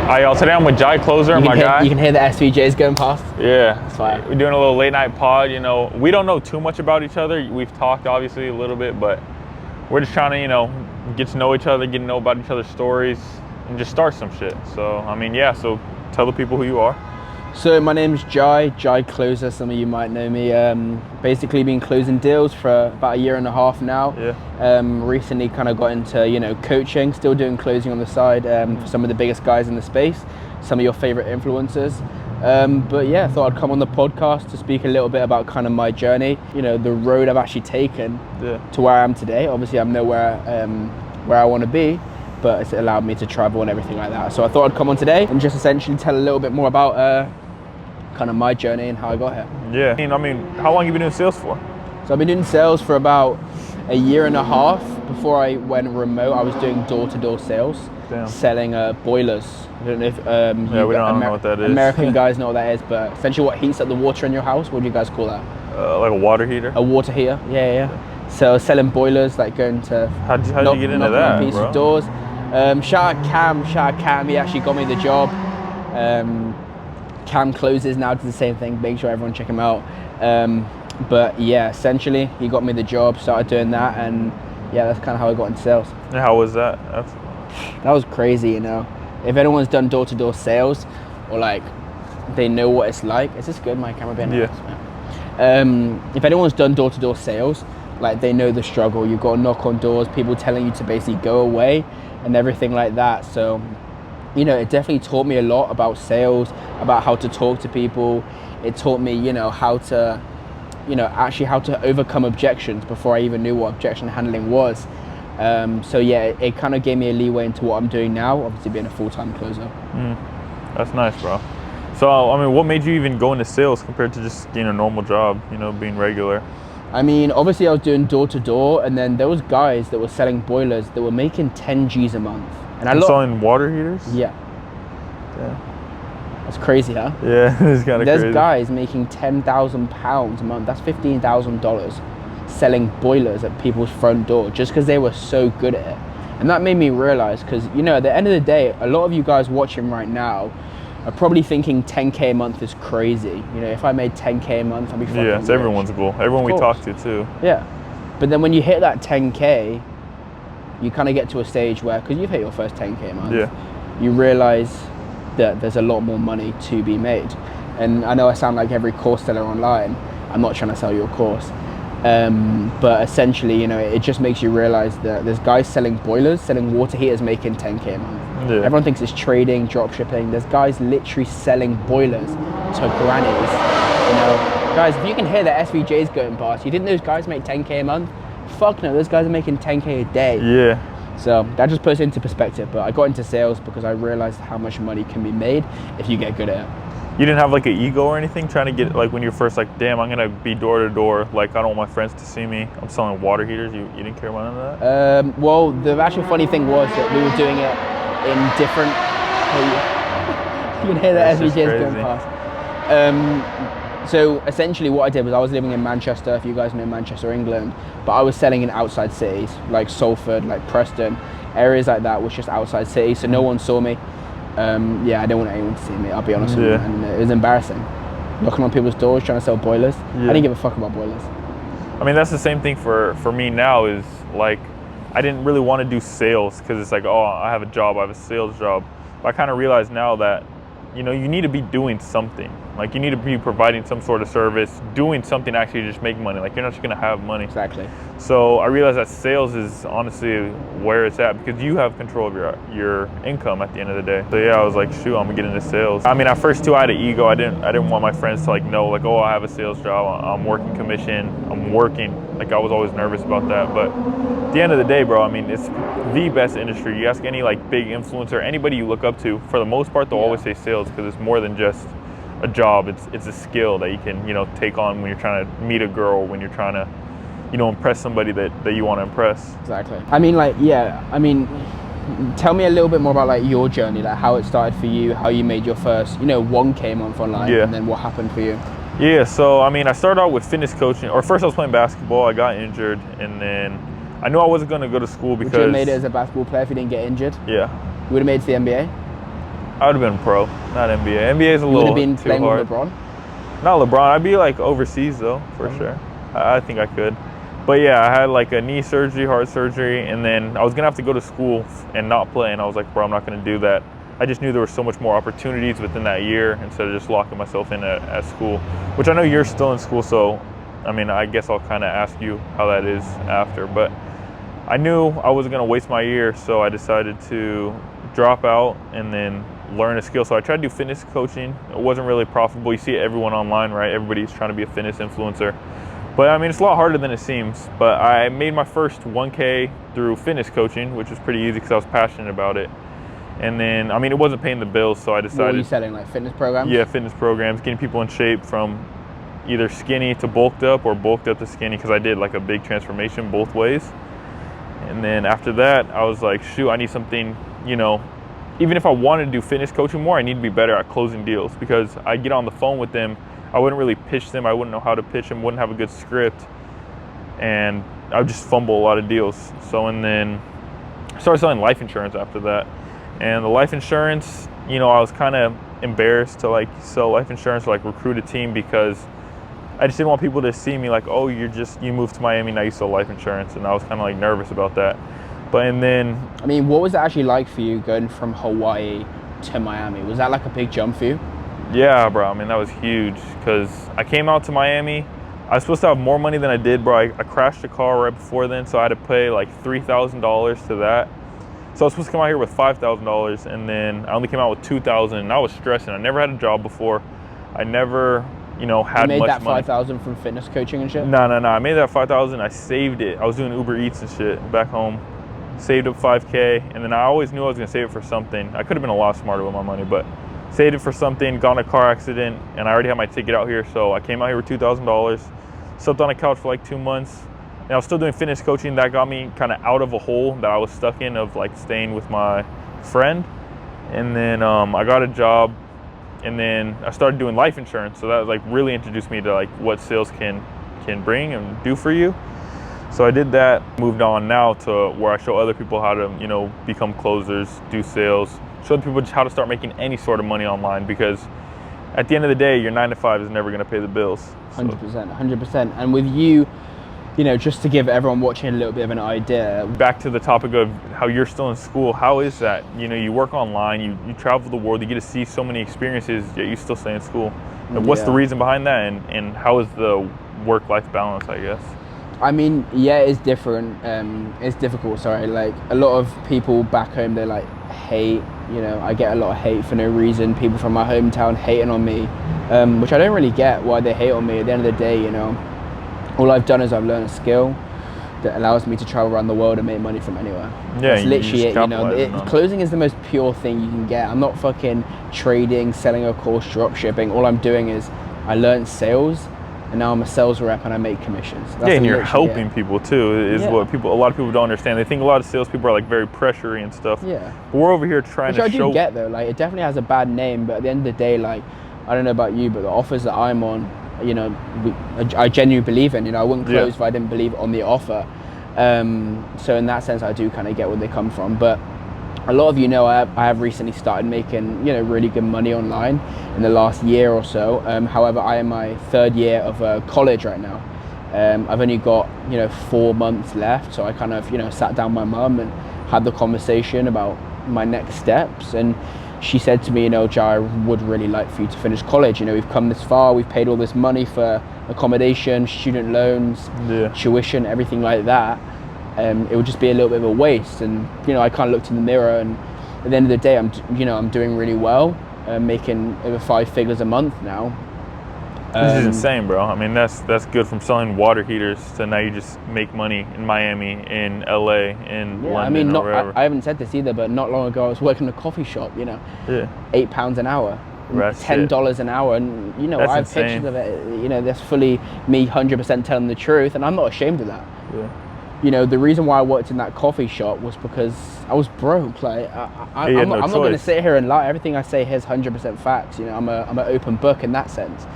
Y'all, today I'm with Jai Closer, my guy. You can hear the SVJs going past. Yeah. That's fine. We're doing a little late night pod, you know. We don't know too much about each other. We've talked, obviously, a little bit, but we're just trying to, you know, get to know each other, get to know about each other's stories, and just start some shit. So, I mean, yeah, so tell the people who you are. So my name's Jai Closer, some of you might know me. Basically been closing deals for about a year and a half now. Yeah. Recently kind of got into, you know, coaching, still doing closing on the side for some of the biggest guys in the space, some of your favorite influencers. But yeah, thought I'd come on the podcast to speak a little bit about kind of my journey, you know, the road I've actually taken to where I am today. Obviously I'm nowhere where I want to be, but it's allowed me to travel and everything like that. So I thought I'd come on today and just essentially tell a little bit more about kind of my journey and how I got here. Yeah, I mean, how long have you been doing sales for? So I've been doing sales for about a year and a half. Before I went remote, I was doing door-to-door sales, selling boilers. I don't know if we don't know what that is. American guys know what that is, but essentially what heats up the water in your house. What do you guys call that? Like a water heater? A water heater, yeah. So selling boilers, like going to how'd you get into that, on bro? Doors. Shout out Cam, he actually got me the job. Cam Closes now, does the same thing. Make sure everyone check him out. But yeah, essentially he got me the job, started doing that, and yeah, that's kind of how I got into sales. And how was that? That was crazy, you know. If anyone's done door-to-door sales, or like they know what it's like. Is this good, my camera being If anyone's done door-to-door sales, like they know the struggle. You've got to knock on doors, people telling you to basically go away and everything like that. So, you know, it definitely taught me a lot about sales, about how to talk to people. It taught me, you know, how to overcome objections before I even knew what objection handling was. So yeah, it kind of gave me a leeway into what I'm doing now, obviously being a full-time closer. That's nice, bro. So, I mean, what made you even go into sales compared to just, you know, normal job, you know, being regular? I mean, obviously I was doing door-to-door, and then there was guys that were selling boilers that were making 10 G's a month. And selling water heaters? Yeah. That's crazy, huh? Yeah, it's kind of crazy. There's guys making £10,000 a month. That's $15,000 selling boilers at people's front door just because they were so good at it. And that made me realize, because, you know, at the end of the day, a lot of you guys watching right now are probably thinking 10K a month is crazy. You know, if I made 10K a month, I'd be fucking it's rich. everyone's goal. Everyone we talk to too. Yeah. But then when you hit that 10K, you kind of get to a stage where, because you've hit your first 10K a month, you realize that there's a lot more money to be made. And I know I sound like every course seller online. I'm not trying to sell you a course. But essentially, you know, it just makes you realize that there's guys selling boilers, selling water heaters, making 10K a month. Everyone thinks it's trading, drop shipping. There's guys literally selling boilers to grannies. You know, guys, if you can hear the SVJs going past, you didn't know those guys make 10K a month? Fuck no, those guys are making 10K a day. Yeah. So that just puts it into perspective. But I got into sales because I realized how much money can be made if you get good at it. You didn't have like an ego or anything trying to get, like when you're first like, damn, I'm gonna be door to door, like I don't want my friends to see me, I'm selling water heaters. You didn't care about none of that? Well, the actual funny thing was that we were doing it in different, you can hear the SVJs going past. So essentially what I did was I was living in Manchester, if you guys know Manchester, England, but I was selling in outside cities like Salford, like Preston, areas like that was just outside cities, so no one saw me. I didn't want anyone to see me, I'll be honest with you, and it was embarrassing. Knocking on people's doors, trying to sell boilers. I didn't give a fuck about boilers. I mean, that's the same thing for me now, is like, I didn't really want to do sales because it's like, oh, I have a job, I have a sales job. But I kind of realize now that, you know, you need to be doing something. Like, you need to be providing some sort of service, doing something to actually just make money. Like, you're not just going to have money. Exactly. So I realized that sales is honestly where it's at because you have control of your income at the end of the day. So yeah, I was like, shoot, I'm gonna get into sales. I mean, at first too, I had an ego. I didn't want my friends to like know, like, oh, I have a sales job, I'm working commission, I'm working. Like, I was always nervous about that. But at the end of the day, bro, I mean, it's the best industry. You ask any like big influencer, anybody you look up to, for the most part, they'll always say sales because it's more than just a job. It's a skill that you can, you know, take on when you're trying to meet a girl, when you're trying to, you know, impress somebody that you want to impress. Exactly. I mean, like, tell me a little bit more about like your journey, like how it started for you, how you made your first, you know, 1K month online, and then what happened for you. Yeah, so I mean, I started out with fitness coaching, or first I was playing basketball, I got injured, and then I knew I wasn't going to go to school because... Would you have made it as a basketball player if you didn't get injured? Yeah. You would have made it to the NBA? I would have been pro, not NBA. NBA is a You would little have been too playing hard. with LeBron? Not LeBron. I'd be like overseas though, for sure. I think I could. But yeah, I had like a knee surgery, heart surgery, and then I was gonna have to go to school and not play. And I was like, bro, I'm not gonna do that. I just knew there were so much more opportunities within that year instead of just locking myself in at school, which I know you're still in school. So, I mean, I guess I'll kind of ask you how that is after. But I knew I wasn't gonna waste my year, so I decided to drop out and then learn a skill. So I tried to do fitness coaching. It wasn't really profitable. You see everyone online, right? Everybody's trying to be a fitness influencer. But I mean, it's a lot harder than it seems. But I made my first 1K through fitness coaching, which was pretty easy because I was passionate about it. And then, I mean, it wasn't paying the bills, so I decided. What were you selling, like fitness programs? Yeah, fitness programs, getting people in shape from either skinny to bulked up or bulked up to skinny, because I did like a big transformation both ways. And then after that, I was like, shoot, I need something, you know, even if I wanted to do fitness coaching more, I need to be better at closing deals, because I get on the phone with them, I wouldn't really pitch them, I wouldn't know how to pitch them, wouldn't have a good script, and I would just fumble a lot of deals. So, and then I started selling life insurance after that. And the life insurance, you know, I was kind of embarrassed to like sell life insurance or like recruit a team, because I just didn't want people to see me like, oh, you moved to Miami, now you sell life insurance. And I was kind of like nervous about that. But, and then, I mean, what was it actually like for you going from Hawaii to Miami? Was that like a big jump for you? Yeah, bro. I mean, that was huge, because I came out to Miami. I was supposed to have more money than I did, bro. I crashed a car right before then, so I had to pay like $3,000 to that. So I was supposed to come out here with $5,000, and then I only came out with $2,000, and I was stressing. I never had a job before. I never, you know, had much money. You made that $5,000 from fitness coaching and shit? No. I made that $5,000. I saved it. I was doing Uber Eats and shit back home. Saved up $5K, and then I always knew I was gonna save it for something. I could have been a lot smarter with my money, but saved it for something. Got in a car accident, and I already had my ticket out here, so I came out here with $2,000. Slept on a couch for like 2 months. And I was still doing fitness coaching. That got me kind of out of a hole that I was stuck in of like staying with my friend. And then I got a job, and then I started doing life insurance. So that like really introduced me to like what sales can bring and do for you. So I did that, moved on now to where I show other people how to, you know, become closers, do sales, show people how to start making any sort of money online, because at the end of the day, your 9 to 5 is never gonna pay the bills. 100%. And with you, you know, just to give everyone watching a little bit of an idea. Back to the topic of how you're still in school, how is that? You know, you work online, you travel the world, you get to see so many experiences, yet you still stay in school. Like, what's the reason behind that, and how is the work-life balance, I guess? I mean, yeah, it's different. It's difficult, sorry. Like, a lot of people back home, they like hate, you know, I get a lot of hate for no reason. People from my hometown hating on me, which I don't really get why they hate on me. At the end of the day, you know, all I've done is I've learned a skill that allows me to travel around the world and make money from anywhere. Yeah, that's literally it, you know. Closing is the most pure thing you can get. I'm not fucking trading, selling a course, drop shipping. All I'm doing is I learned sales, and now I'm a sales rep and I make commissions. That's and you're helping people too, is what a lot of people don't understand. They think a lot of salespeople are like very pressury and stuff. Yeah. But we're over here trying to show. Which I do get though, like it definitely has a bad name, but at the end of the day, like, I don't know about you, but the offers that I'm on, you know, I genuinely believe in. You know, I wouldn't close if I didn't believe on the offer. So in that sense, I do kind of get where they come from. But a lot of you know, I have recently started making, you know, really good money online in the last year or so. However, I am my 3rd year of college right now. I've only got, you know, 4 months left. So I kind of, you know, sat down with my mum and had the conversation about my next steps. And she said to me, you know, Jai, I would really like for you to finish college. You know, we've come this far, we've paid all this money for accommodation, student loans, tuition, everything like that. It would just be a little bit of a waste. And, you know, I kind of looked in the mirror, and at the end of the day, I'm doing really well, making over 5 figures a month now. This is insane, bro. I mean, that's good, from selling water heaters to now you just make money in Miami, in LA, in London, I mean, or wherever. I haven't said this either, but not long ago I was working in a coffee shop, you know, £8 an hour, $10 an hour, and, you know, I have pictures of it, you know, that's fully me 100% telling the truth, and I'm not ashamed of that. You know, the reason why I worked in that coffee shop was because I was broke. Like, I'm not going to sit here and lie. Everything I say here is 100% facts. You know, I'm an open book in that sense.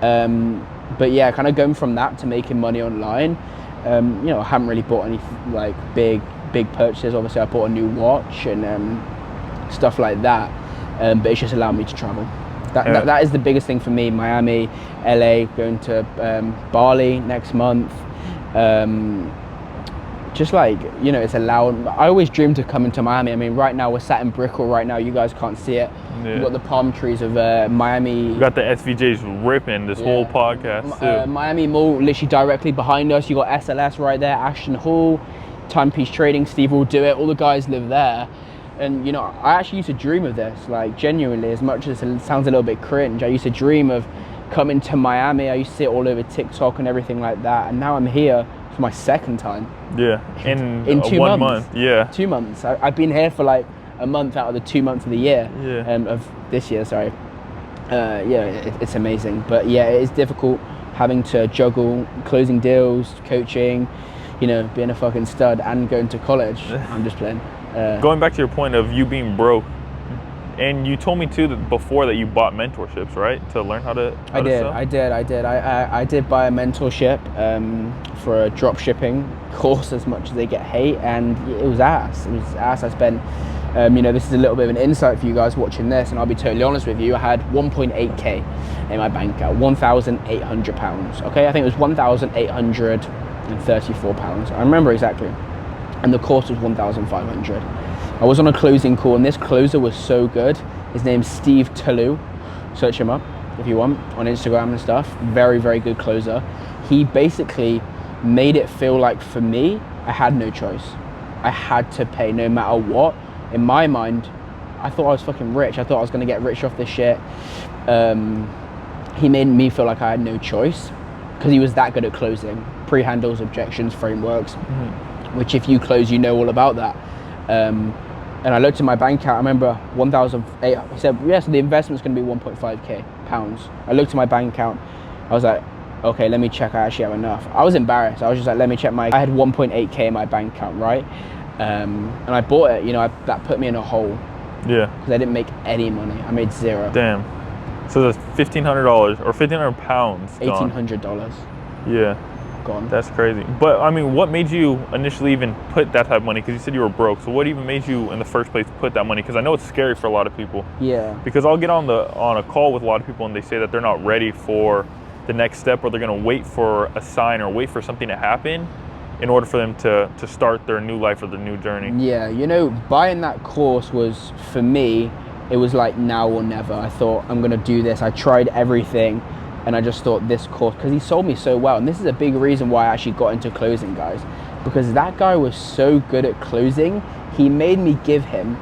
But yeah, kind of going from that to making money online, you know, I haven't really bought any like big purchases. Obviously, I bought a new watch and stuff like that. but it's just allowed me to travel. That is the biggest thing for me. Miami, LA, going to Bali next month. Just like, you know, it's allowed. I always dreamed of coming to Miami. I mean, right now we're sat in Brickell right now. You guys can't see it. Yeah. You've got the palm trees of Miami. You got the SVJs ripping this whole podcast too. Miami Mall, literally directly behind us. You got SLS right there, Ashton Hall, Timepiece Trading. Steve will do it. All the guys live there. And, you know, I actually used to dream of this, like, genuinely, as much as it sounds a little bit cringe. I used to dream of coming to Miami. I used to see it all over TikTok and everything like that. And now I'm here for my second time. Yeah, in 2 1 months. month. Yeah. 2 months. I've been here for like a month out of the 2 months of the year. Yeah. Of this year, sorry. It's amazing. But yeah, it is difficult having to juggle closing deals, coaching, you know, being a fucking stud and going to college. I'm just playing. Going back to your point of you being broke, and you told me too that before that you bought mentorships, right, to learn how to sell? I did buy a mentorship for a drop shipping course, as much as they get hate, and it was ass. I spent, you know, this is a little bit of an insight for you guys watching this, and I'll be totally honest with you. I had 1.8k in my bank account, £1,800. Okay, I think it was £1,834. I remember exactly. And the course was 1,500. I was on a closing call, and this closer was so good. His name's Steve Talou. Search him up if you want on Instagram and stuff. Very, very good closer. He basically made it feel like, for me, I had no choice. I had to pay no matter what. In my mind, I thought I was fucking rich. I thought I was gonna get rich off this shit. He made me feel like I had no choice because he was that good at closing. Pre-handles, objections, frameworks. Which if you close, you know all about that. And I looked at my bank account. I remember 1,008. He said, yeah, so the investment's going to be 1.5k pounds. I looked at my bank account. I was like, okay, let me check. I actually have enough. I was embarrassed. I was just like, let me check I had 1.8k in my bank account, right? And I bought it. You know, that put me in a hole. Yeah. Because I didn't make any money. I made zero. Damn. So that's $1,500 or 1,500 pounds. $1,800. Yeah. Gone. That's crazy. But I mean, what made you initially even put that type of money? Because you said you were broke. So what even made you in the first place put that money? Because I know it's scary for a lot of people. Yeah. Because I'll get on a call with a lot of people and they say that they're not ready for the next step, or they're going to wait for a sign or wait for something to happen in order for them to start their new life or their new journey. Yeah, you know, buying that course was, for me, it was like now or never. I thought, I'm going to do this. I tried everything. And I just thought this course, because he sold me so well. And this is a big reason why I actually got into closing, guys. Because that guy was so good at closing, he made me give him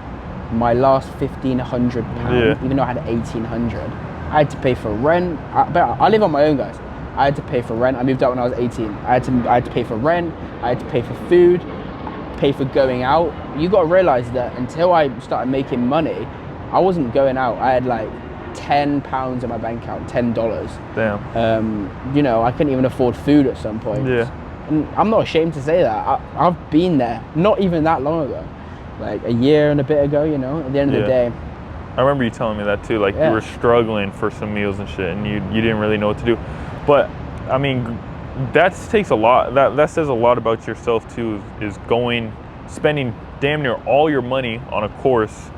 my last £1,500, even though I had 1,800. I had to pay for rent. I live on my own, guys. I had to pay for rent. I moved out when I was 18. I had to pay for rent. I had to pay for food, pay for going out. You got to realize that until I started making money, I wasn't going out. I had like £10 in my bank account, $10. Damn. You know, I couldn't even afford food at some point. Yeah. And I'm not ashamed to say that. I've been there, not even that long ago, like a year and a bit ago, you know, at the end of the day. I remember you telling me that too, like you were struggling for some meals and shit, and you didn't really know what to do. But I mean, that takes a lot, that says a lot about yourself too, is spending damn near all your money on a course,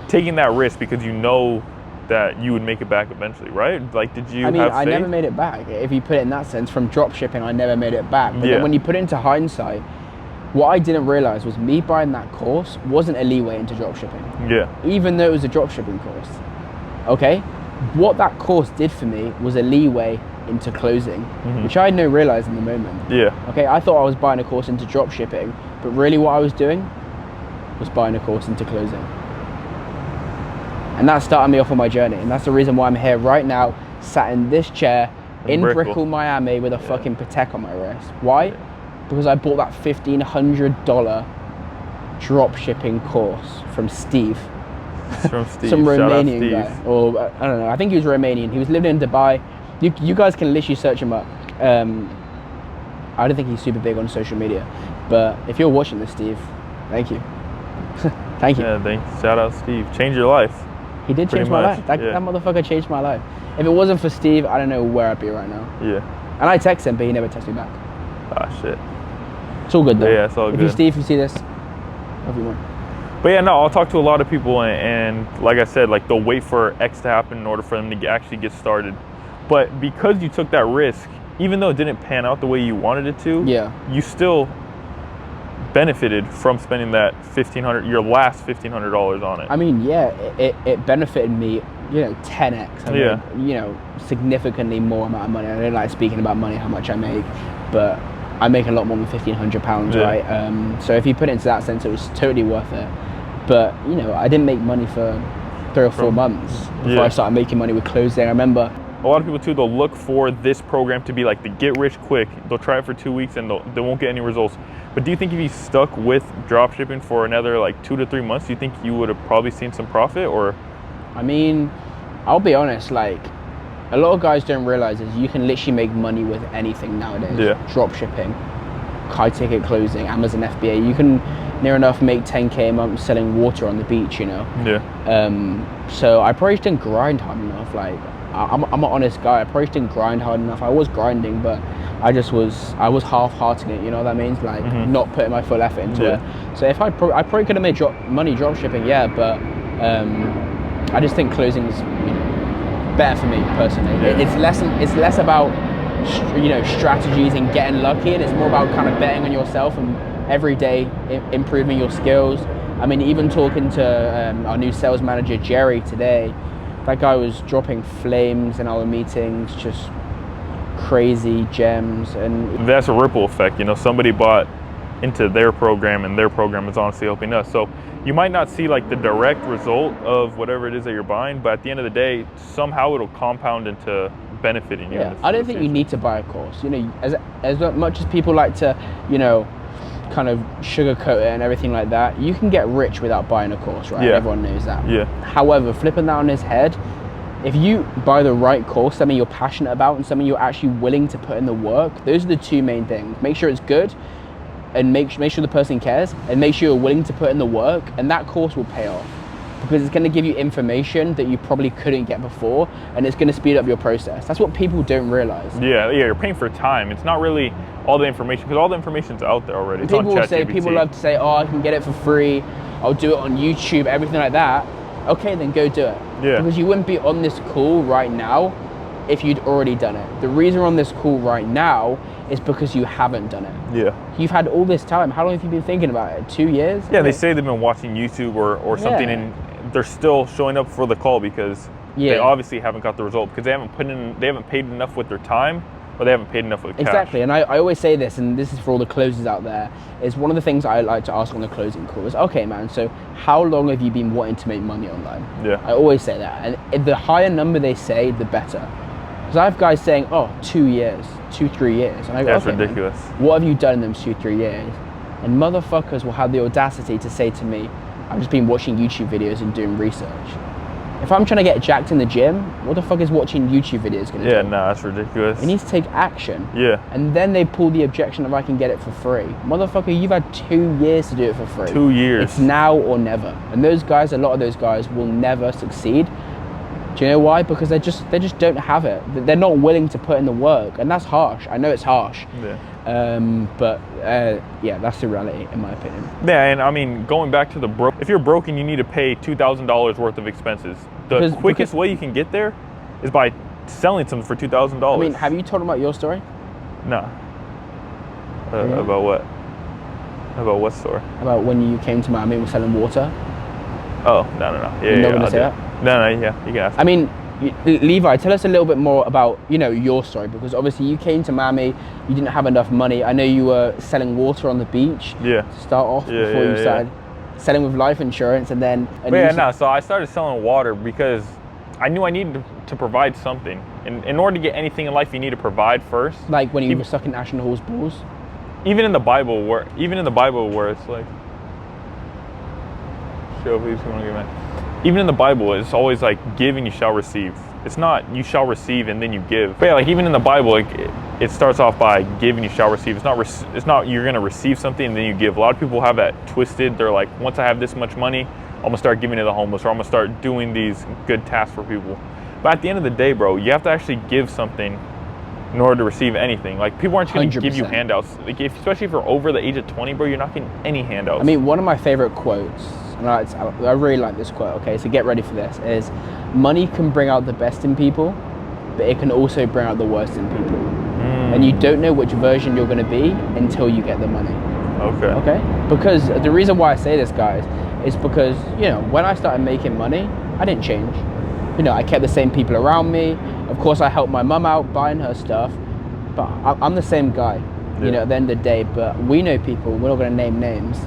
taking that risk because you know that you would make it back eventually, right? Like, did you have faith? I never made it back. If you put it in that sense, from drop shipping, I never made it back. But then when you put it into hindsight, what I didn't realize was me buying that course wasn't a leeway into drop shipping. Yeah. Even though it was a drop shipping course. Okay? What that course did for me was a leeway into closing, which I had no realize in the moment. Yeah. Okay, I thought I was buying a course into drop shipping, but really what I was doing was buying a course into closing. And that started me off on my journey. And that's the reason why I'm here right now, sat in this chair in Brickell, Miami, with a fucking Patek on my wrist. Why? Because I bought that $1,500 drop shipping course from Steve. From Steve. Some Shout Romanian guy. Or I don't know, I think he was Romanian. He was living in Dubai. You guys can literally search him up. I don't think he's super big on social media. But if you're watching this, Steve, thank you. Thank you. Yeah, thanks. Shout out Steve. Change your life. He did change my life. That motherfucker changed my life. If it wasn't for Steve, I don't know where I'd be right now. Yeah. And I text him, but he never texted me back. Ah, shit. It's all good though. Yeah, it's all good. If you, Steve, if you see this, love you, man. But yeah, no, I'll talk to a lot of people, and like I said, like they'll wait for X to happen in order for them to actually get started. But because you took that risk, even though it didn't pan out the way you wanted it to, you still benefited from spending that your last $1,500 on it. I mean, yeah, it benefited me, 10x. I mean, significantly more amount of money. I don't like speaking about money, how much I make, but I make a lot more than £1,500, right? So if you put it into that sense, it was totally worth it. But I didn't make money for 3 or 4 months before I started making money with closing. I remember a lot of people too, they'll look for this program to be like the get rich quick. They'll try it for 2 weeks and they won't get any results. But do you think if you stuck with drop shipping for another like 2 to 3 months, do you think you would have probably seen some profit? Or I mean, I'll be honest, like a lot of guys don't realize is you can literally make money with anything nowadays. Drop shipping, high ticket closing, Amazon FBA. You can near enough make 10K a month selling water on the beach, So I probably just didn't grind hard enough. Like I'm an honest guy. I probably just didn't grind hard enough. I was grinding, but I was half-hearting it. You know what that means? Like not putting my full effort into it. So if I probably could have made money drop shipping, but I just think closing is better for me personally. It's less about strategies and getting lucky, and it's more about kind of betting on yourself and every day improving your skills. I mean, even talking to our new sales manager Jerry today, that guy was dropping flames in our meetings, just crazy gems. And that's a ripple effect. Somebody bought into their program, and their program is honestly helping us. So you might not see like the direct result of whatever it is that you're buying, but at the end of the day, somehow it'll compound into benefiting you. I don't think you need to buy a course. As much as people like to, kind of sugarcoat it and everything like that, you can get rich without buying a course, right? Everyone knows that. However, flipping that on his head, if you buy the right course, something you're passionate about and something you're actually willing to put in the work, those are the two main things. Make sure it's good, and make sure the person cares, and make sure you're willing to put in the work, and that course will pay off. Because it's going to give you information that you probably couldn't get before, and it's going to speed up your process. That's what people don't realize. You're paying for time. It's not really all the information, because all the information's out there already. It's people love to say, oh, I can get it for free, I'll do it on YouTube, everything like that. Okay, then go do it. Because you wouldn't be on this call right now if you'd already done it. The reason we're on this call right now is because you haven't done it. You've had all this time. How long have you been thinking about it? 2 years? They say they've been watching YouTube or something, and they're still showing up for the call because they obviously haven't got the result, because they haven't paid enough with their time, or they haven't paid enough with cash. Exactly, and I always say this, and this is for all the closers out there, is one of the things I like to ask on the closing call is, okay man, so how long have you been wanting to make money online? I always say that, and the higher number they say, the better. Because I have guys saying, 2 years, 2-3 years. And I go, that's ridiculous. What have you done in those 2-3 years? And motherfuckers will have the audacity to say to me, I've just been watching YouTube videos and doing research. If I'm trying to get jacked in the gym, what the fuck is watching YouTube videos going to do? No, that's ridiculous. It needs to take action. And then they pull the objection of I can get it for free. Motherfucker, you've had 2 years to do it for free. 2 years. It's now or never. And those guys, a lot of those guys will never succeed. Do you know why? Because they just don't have it. They're not willing to put in the work, and that's harsh. I know it's harsh. But that's the reality in my opinion. And I mean, going back to the if you're broke and you need to pay $2,000 worth of expenses, the quickest way you can get there is by selling something for $2,000. I mean, have you told them about your story? No. About what? About what story? About when you came to Miami and were selling water? Oh, no. You're not going to say that? No, you can ask. I mean, Levi, tell us a little bit more about, your story, because obviously you came to Miami, you didn't have enough money. I know you were selling water on the beach to start off before you started selling with life insurance, and then... So I started selling water because I knew I needed to provide something. In order to get anything in life, you need to provide first. Like when you were sucking National Hall's balls? Even in the Bible where it's like... Even in the Bible, it's always like, give and you shall receive. It's not you shall receive and then you give. But like even in the Bible, it starts off by give and you shall receive. It's not you're gonna receive something and then you give. A lot of people have that twisted. They're like, once I have this much money, I'm gonna start giving to the homeless, or I'm gonna start doing these good tasks for people. But at the end of the day, bro, you have to actually give something in order to receive anything. Like people aren't gonna 100%. Give you handouts. Like especially if you're over the age of 20, bro, you're not getting any handouts. I mean, one of my favorite quotes, and I really like this quote, okay, so get ready for this, is money can bring out the best in people, but it can also bring out the worst in people. And you don't know which version you're going to be until you get the money. Okay? Because the reason why I say this, guys, is because, you know, when I started making money, I didn't change. You know, I kept the same people around me. Of course, I helped my mum out buying her stuff, but I'm the same guy, you know, at the end of the day. But we know people, we're not going to name names,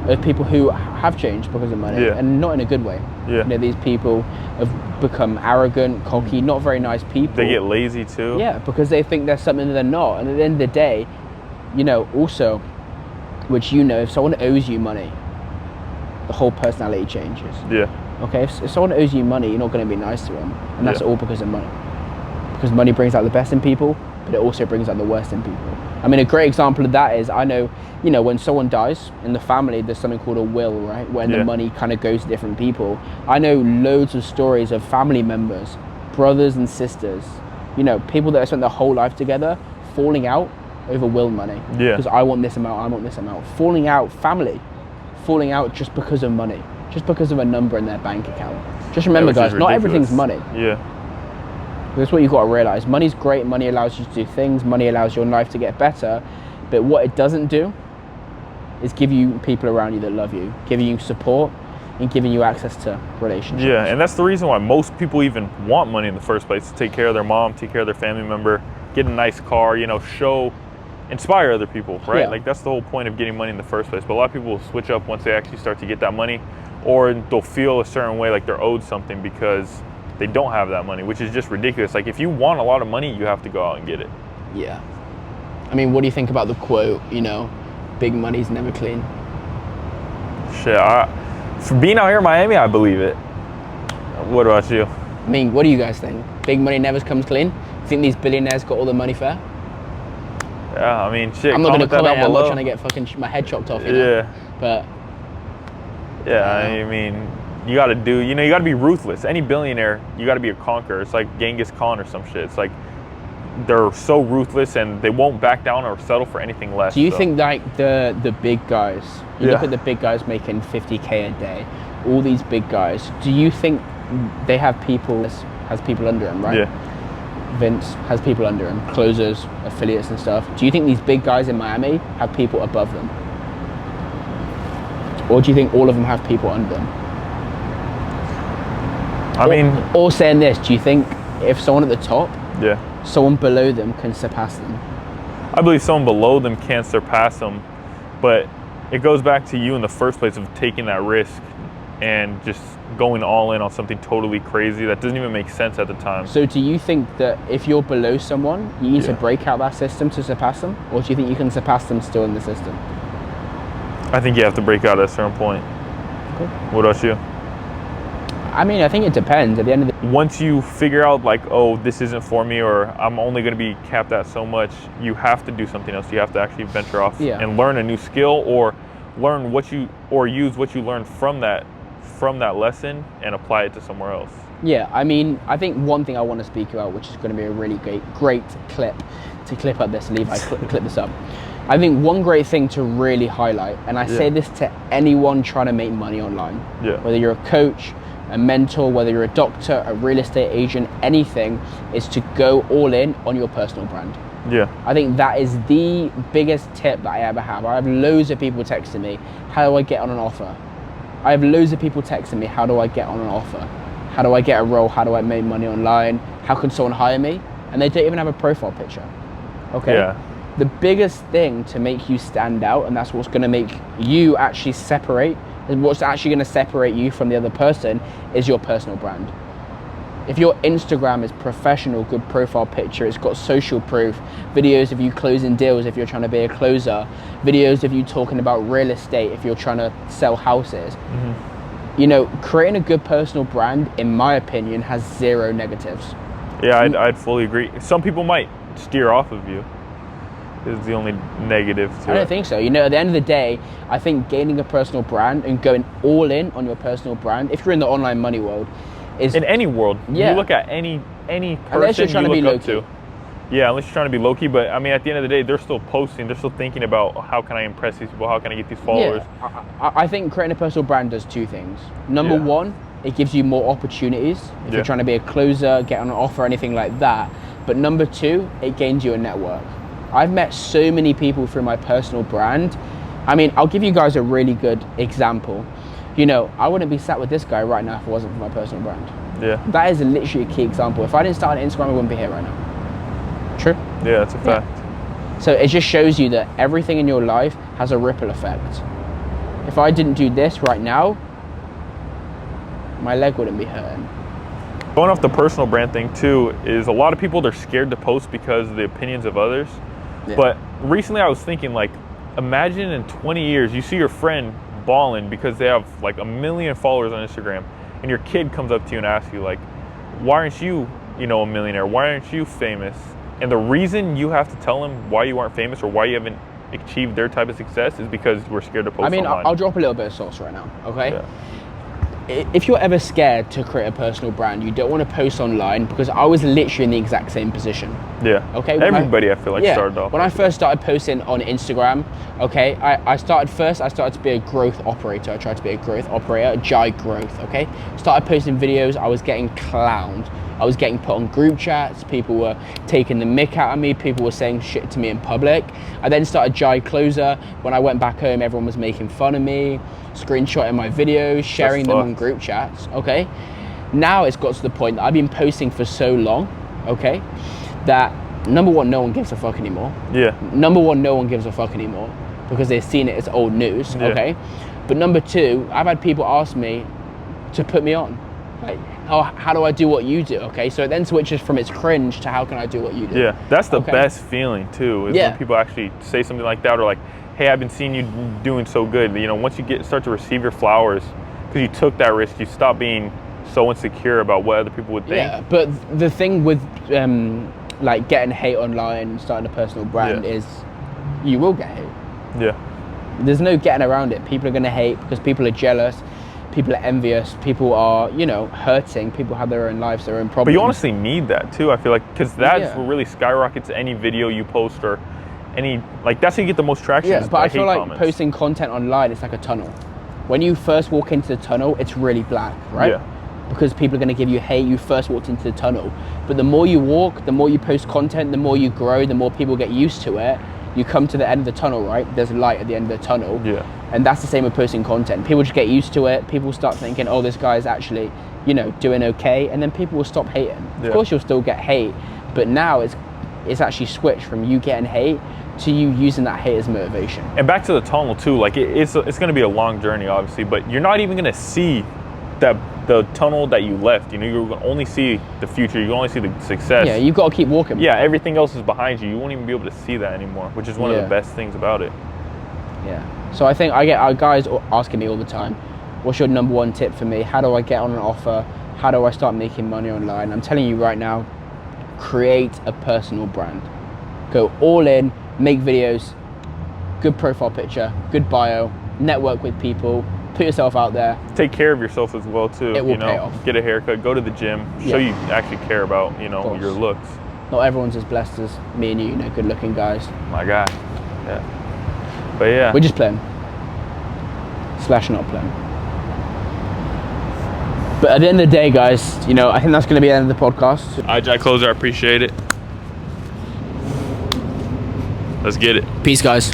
of people who have changed because of money, and not in a good way. You know, these people have become arrogant, cocky, not very nice people. They get lazy too. Yeah, because they think they're something that they're not. And at the end of the day, you know, also, which you know, if someone owes you money, the whole personality changes. Okay, if someone owes you money, you're not going to be nice to them, and that's all because of money. Because money brings out the best in people, but it also brings out the worst in people. I mean, a great example of that is, I know, you know, when someone dies in the family, there's something called a will, right? When the money kind of goes to different people. I know loads of stories of family members, brothers and sisters, you know, people that have spent their whole life together, falling out over will money. Because I want this amount, I want this amount. Falling out, family, falling out just because of money, just because of a number in their bank account. Just remember, guys, not everything's money. That's what you've got to realize. Money's great, money allows you to do things, money allows your life to get better, but what it doesn't do is give you people around you that love you, giving you support, and giving you access to relationships. Yeah, and that's the reason why most people even want money in the first place, to take care of their mom, take care of their family member, get a nice car, you know, inspire other people, right? Like, that's the whole point of getting money in the first place. But a lot of people will switch up once they actually start to get that money, or they'll feel a certain way, like they're owed something because they don't have that money, which is just ridiculous. Like, if you want a lot of money, you have to go out and get it. Yeah. I mean, what do you think about the quote, you know, big money's never clean? Shit, for being out here in Miami, I believe it. What about you? I mean, what do you guys think? Big money never comes clean? You think these billionaires got all the money fair? Yeah, I mean, shit. I'm not going to comment. I'm not trying to get fucking my head chopped off, you know? But yeah, I mean, you got to do, you know, you got to be ruthless. Any billionaire, you got to be a conqueror. It's like Genghis Khan or some shit. It's like they're so ruthless and they won't back down or settle for anything less. Do you think, like, the big guys, you look at the big guys making 50K a day, all these big guys, do you think they have people, has people under them, right? Vince has people under him, closers, affiliates and stuff. Do you think these big guys in Miami have people above them? Or do you think all of them have people under them? I mean... Or saying this, do you think if someone at the top, someone below them can surpass them? I believe someone below them can surpass them, but it goes back to you in the first place of taking that risk and just going all in on something totally crazy that doesn't even make sense at the time. So do you think that if you're below someone, you need to break out that system to surpass them? Or do you think you can surpass them still in the system? I think you have to break out at a certain point. Okay. What about you? I mean, I think it depends. At the end of the once you figure out, like, oh, this isn't for me, or I'm only going to be capped at so much, you have to do something else. You have to actually venture off and learn a new skill, or learn use what you learned from that lesson and apply it to somewhere else. Yeah, I mean, I think one thing I want to speak about, which is going to be a really great clip to clip up this, Levi, clip this up. I think one great thing to really highlight, and I say this to anyone trying to make money online, whether you're a coach, a mentor, whether you're a doctor, a real estate agent, anything, is to go all in on your personal brand. I think that is the biggest tip that I ever have. I have loads of people texting me, how do I get on an offer? I have loads of people texting me, how do I get on an offer? How do I get a role? How do I make money online? How can someone hire me? And they don't even have a profile picture. Okay? The biggest thing to make you stand out, and that's what's going to make you actually separate, and what's actually going to separate you from the other person, is your personal brand. If your Instagram is professional, good profile picture, it's got social proof, videos of you closing deals if you're trying to be a closer, videos of you talking about real estate if you're trying to sell houses. You know, creating a good personal brand, in my opinion, has zero negatives. Yeah, I'd fully agree. Some people might steer off of you. Is the only negative to it. I don't think so. You know, at the end of the day, I think gaining a personal brand and going all in on your personal brand, if you're in the online money world, is... In any world. You look at any person unless you're trying you to be look low up to. Yeah, unless you're trying to be low-key. But, I mean, at the end of the day, they're still posting. They're still thinking about, how can I impress these people? How can I get these followers? Yeah. I think creating a personal brand does two things. Number one, it gives you more opportunities if you're trying to be a closer, get on an offer, anything like that. But number two, it gains you a network. I've met so many people through my personal brand. I mean, I'll give you guys a really good example. You know, I wouldn't be sat with this guy right now if it wasn't for my personal brand. Yeah. That is literally a key example. If I didn't start on Instagram, I wouldn't be here right now. True? Yeah, that's a fact. Yeah. So it just shows you that everything in your life has a ripple effect. If I didn't do this right now, my leg wouldn't be hurting. Going off the personal brand thing too, is a lot of people, they're scared to post because of the opinions of others. Yeah. But recently I was thinking, like, imagine in 20 years, you see your friend balling because they have like 1 million followers on Instagram, and your kid comes up to you and asks you, like, why aren't you, a millionaire? Why aren't you famous? And the reason you have to tell them why you aren't famous or why you haven't achieved their type of success is because we're scared to post online. I'll drop a little bit of sauce right now, okay? Yeah. If you're ever scared to create a personal brand, you don't want to post online, because I was literally in the exact same position. Yeah. Okay. Everybody, I feel like, started off. When I first started posting on Instagram, okay, I started to be a growth operator. I tried to be a growth operator, Jai Growth, okay? Started posting videos, I was getting clowned. I was getting put on group chats, people were taking the mick out of me, people were saying shit to me in public. I then started Jai Closer. When I went back home, everyone was making fun of me, screenshotting my videos, sharing them on group chats, okay? Now it's got to the point that I've been posting for so long, okay, that number one, no one gives a fuck anymore. Yeah. Number one, no one gives a fuck anymore because they've seen it as old news, okay? But number two, I've had people ask me to put me on. Like, oh, how do I do what you do? Okay, so it then switches from it's cringe to how can I do what you do? Yeah, that's the best feeling too, is when people actually say something like that, or like, hey, I've been seeing you doing so good. Once you start to receive your flowers, because you took that risk, you stop being so insecure about what other people would think. Yeah, but the thing with like getting hate online and starting a personal brand is you will get hate. Yeah. There's no getting around it. People are going to hate because people are jealous. People are envious, people are, hurting, people have their own lives, their own problems. But you honestly need that too, I feel like, because that's what really skyrockets any video you post or any, like, that's how you get the most traction. Yeah, but I feel like posting content online, it's like a tunnel. When you first walk into the tunnel, it's really black, right? Yeah. Because people are going to give you hate, you first walked into the tunnel. But the more you walk, the more you post content, the more you grow, the more people get used to it. You come to the end of the tunnel, right? There's light at the end of the tunnel. Yeah. And that's the same with posting content. People just get used to it. People start thinking, oh, this guy's actually, doing okay. And then people will stop hating. Yeah. Of course, you'll still get hate. But now it's actually switched from you getting hate to you using that hate as motivation. And back to the tunnel too, like it's going to be a long journey, obviously, but you're not even going to see the tunnel that you left. You're going to only see the future. You can only see the success. Yeah, you've got to keep walking. Yeah, everything else is behind you. You won't even be able to see that anymore, which is one of the best things about it. Yeah. So I think I get guys asking me all the time, what's your number one tip for me? How do I get on an offer? How do I start making money online? I'm telling you right now, create a personal brand. Go all in, make videos, good profile picture, good bio, network with people, put yourself out there. Take care of yourself as well too. It will pay off. Get a haircut, go to the gym, show you actually care about, your looks. Not everyone's as blessed as me and you, good looking guys. My guy. Yeah. But yeah. We're just playing. / not playing. But at the end of the day, guys, I think that's going to be the end of the podcast. All right, Jai Closer, I appreciate it. Let's get it. Peace, guys.